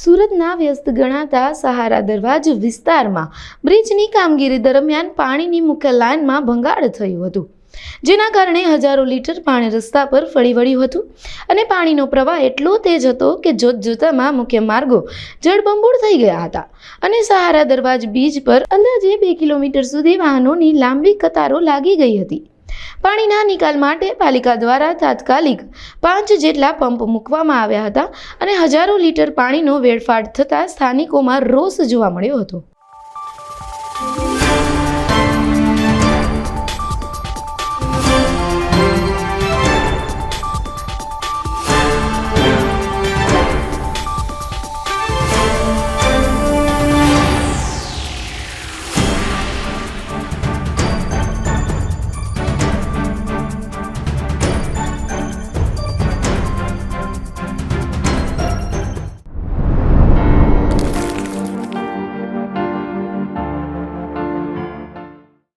સુરતના વ્યસ્ત ગણાતા સહારા દરવાજ વિસ્તારમાં બ્રિજની કામગીરી દરમિયાન પાણીની મુખ્ય લાઇનમાં ભંગાણ થયું હતું, જેના કારણે હજારો લીટર પાણી રસ્તા પર ફરી વળ્યું હતું અને પાણીનો પ્રવાહ એટલો તેજ હતો કે જોતજોતામાં મુખ્ય માર્ગો જળબંબોળ થઈ ગયા હતા અને સહારા દરવાજ બીચ પર અંદાજે 2 કિલોમીટર સુધી વાહનોની લાંબી કતારો લાગી ગઈ હતી। પાણીના નિકાલ માટે પાલિકા દ્વારા તાત્કાલિક 5 જેટલા પંપ મૂકવામાં આવ્યા હતા અને હજારો લીટર પાણીનો વેડફાટ થતાં સ્થાનિકોમાં રોષ જોવા મળ્યો હતો।